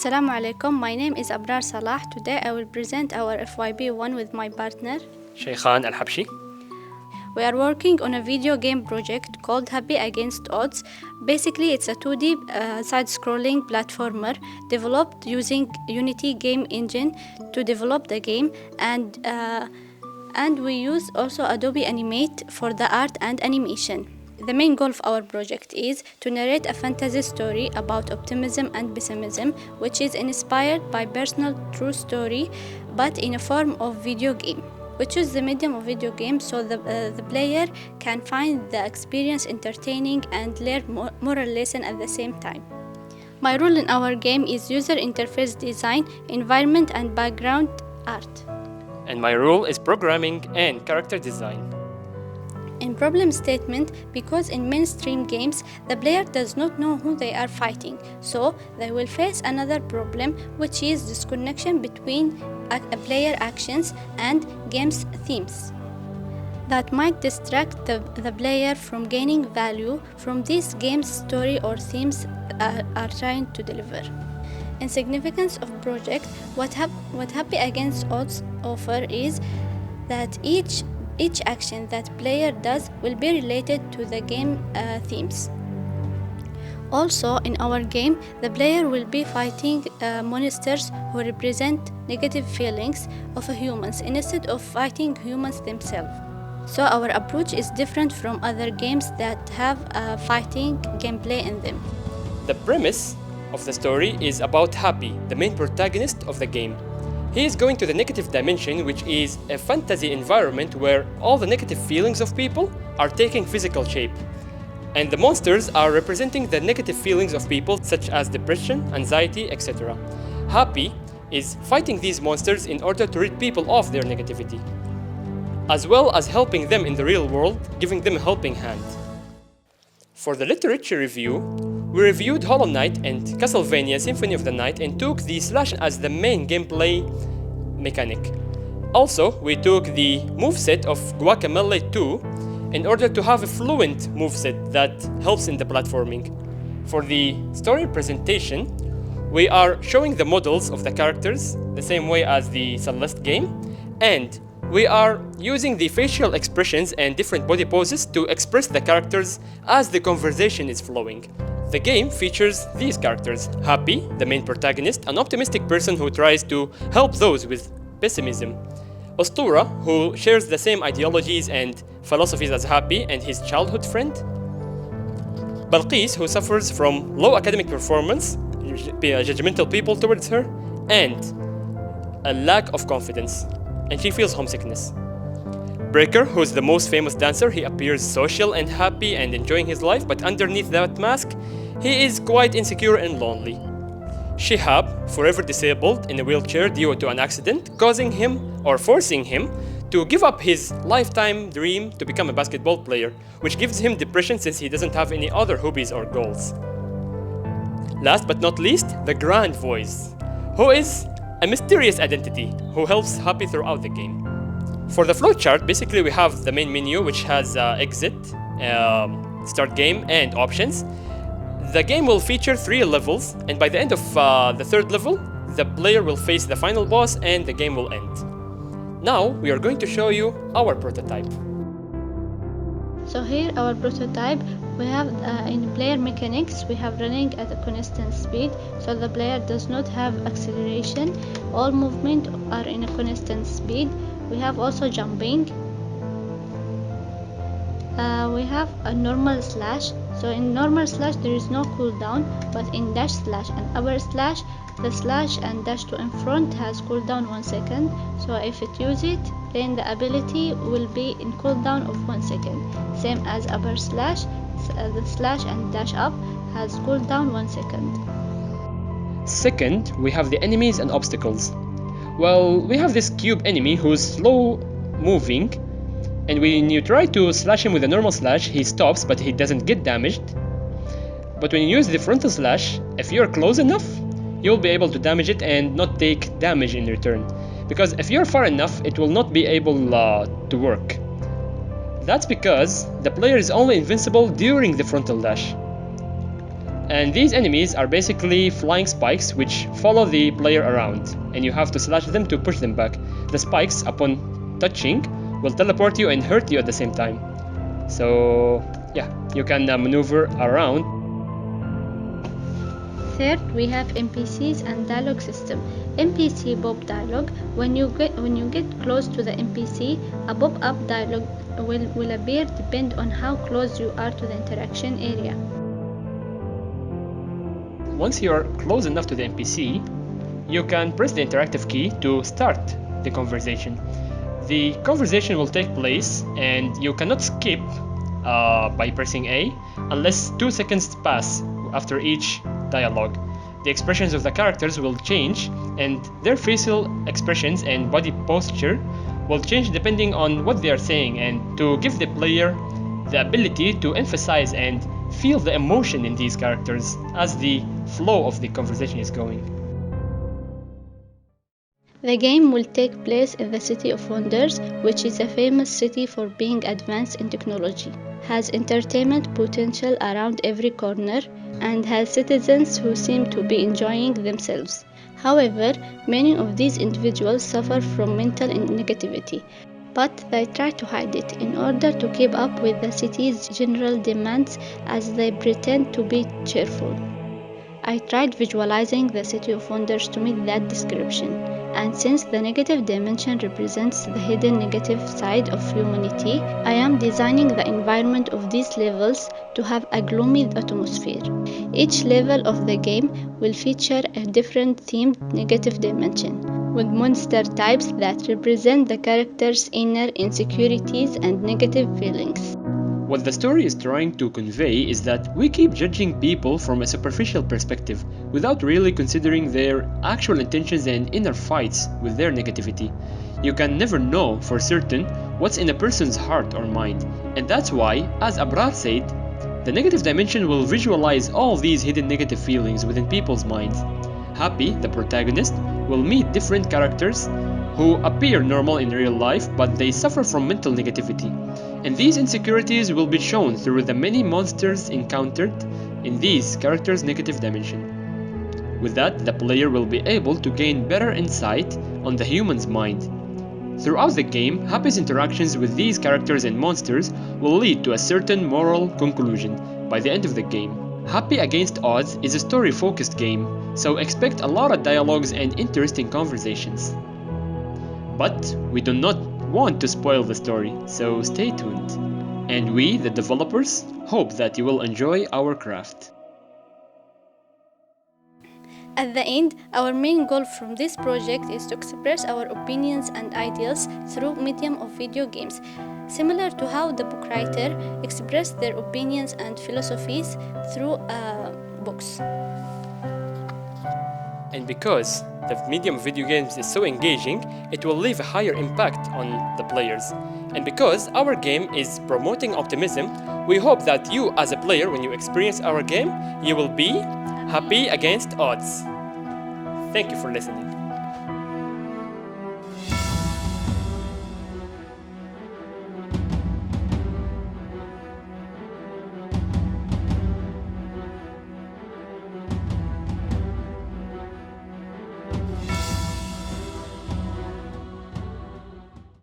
Assalamu alaikum, my name is Abrar Salah. Today I will present our FYP1 with my partner Shaykhan Al-Habshi. We are working on a video game project called Happy Against Odds. Basically, it's a 2D side-scrolling platformer developed using Unity game engine to develop the game, and we use also Adobe Animate for the art and animation. The main goal of our project is to narrate a fantasy story about optimism and pessimism, which is inspired by personal true story, but in a form of video game. We choose the medium of video game so the player can find the experience entertaining and learn moral lesson at the same time. My role in our game is user interface design, environment and background art. And my role is programming and character design. In problem statement, because in mainstream games the player does not know who they are fighting, so they will face another problem, which is disconnection between a player actions and game's themes that might distract the player from gaining value from this game's story or themes are trying to deliver. In significance of project, what Happy Against Odds offer is that each action that player does will be related to the game themes. Also, in our game, the player will be fighting monsters who represent negative feelings of humans instead of fighting humans themselves. So our approach is different from other games that have fighting gameplay in them. The premise of the story is about Happy, the main protagonist of the game. He is going to the negative dimension, which is a fantasy environment where all the negative feelings of people are taking physical shape. And the monsters are representing the negative feelings of people, such as depression, anxiety, etc. Happy is fighting these monsters in order to rid people of their negativity, as well as helping them in the real world, giving them a helping hand. For the literature review, we reviewed Hollow Knight and Castlevania Symphony of the Night and took the slash as the main gameplay mechanic. Also, we took the moveset of Guacamelee 2 in order to have a fluent moveset that helps in the platforming. For the story presentation, we are showing the models of the characters the same way as the Celeste game, and we are using the facial expressions and different body poses to express the characters as the conversation is flowing. The game features these characters: Happy, the main protagonist, an optimistic person who tries to help those with pessimism; Ostura, who shares the same ideologies and philosophies as Happy and his childhood friend; Balqis, who suffers from low academic performance, judgmental people towards her, and a lack of confidence, and she feels homesickness. Breaker, who is the most famous dancer, he appears social and happy and enjoying his life, but underneath that mask, he is quite insecure and lonely. Shihab, forever disabled in a wheelchair due to an accident, causing him or forcing him to give up his lifetime dream to become a basketball player, which gives him depression since he doesn't have any other hobbies or goals. Last but not least, the Grand Voice, who is a mysterious identity who helps Happy throughout the game. For the flowchart, basically we have the main menu, which has exit, start game, and options. The game will feature 3 levels, and by the end of the 3rd level, the player will face the final boss and the game will end. Now we are going to show you our prototype. So here our prototype, we have in player mechanics, we have running at a constant speed, so the player does not have acceleration. All movement are in a constant speed. We have also jumping. We have a normal slash. So in normal slash there is no cooldown, but in dash slash and upper slash, the slash and dash to in front has cooldown 1 second. So if it use it, then the ability will be in cooldown of 1 second. Same as upper slash, the slash and dash up has cooldown 1 second. Second, we have the enemies and obstacles. Well, we have this cube enemy who's slow moving, and when you try to slash him with a normal slash, he stops but he doesn't get damaged. But when you use the frontal slash, if you're close enough, you'll be able to damage it and not take damage in return. Because if you're far enough, it will not be able to work. That's because the player is only invincible during the frontal dash. And these enemies are basically flying spikes which follow the player around, and you have to slash them to push them back. The spikes, upon touching, will teleport you and hurt you at the same time. So yeah, you can maneuver around. Third, we have NPCs and dialogue system. NPC pop dialogue. When you get close to the NPC, a pop-up dialogue will appear depend on how close you are to the interaction area. Once you are close enough to the NPC, you can press the interactive key to start the conversation. The conversation will take place and you cannot skip by pressing A unless 2 seconds pass after each dialogue. The expressions of the characters will change, and their facial expressions and body posture will change depending on what they are saying, and to give the player the ability to emphasize and feel the emotion in these characters as the flow of the conversation is going. The game will take place in the City of Wonders, which is a famous city for being advanced in technology, has entertainment potential around every corner, and has citizens who seem to be enjoying themselves. However, many of these individuals suffer from mental negativity, but they try to hide it in order to keep up with the city's general demands as they pretend to be cheerful. I tried visualizing the City of Wonders to meet that description, and since the negative dimension represents the hidden negative side of humanity, I am designing the environment of these levels to have a gloomy atmosphere. Each level of the game will feature a different themed negative dimension, with monster types that represent the character's inner insecurities and negative feelings. What the story is trying to convey is that we keep judging people from a superficial perspective without really considering their actual intentions and inner fights with their negativity. You can never know for certain what's in a person's heart or mind, and that's why, as Abrar said, the negative dimension will visualize all these hidden negative feelings within people's minds. Happy, the protagonist, will meet different characters who appear normal in real life, but they suffer from mental negativity. And these insecurities will be shown through the many monsters encountered in these characters' negative dimension. With that, the player will be able to gain better insight on the human's mind. Throughout the game, Happy's interactions with these characters and monsters will lead to a certain moral conclusion by the end of the game. Happy Against Odds is a story-focused game, so expect a lot of dialogues and interesting conversations. But we do not want to spoil the story, so stay tuned. And we, the developers, hope that you will enjoy our craft. At the end, our main goal from this project is to express our opinions and ideals through medium of video games, similar to how the book writer expressed their opinions and philosophies through books. And because the medium of video games is so engaging, it will leave a higher impact on the players. And because our game is promoting optimism, we hope that you as a player, when you experience our game, you will be happy against odds. Thank you for listening.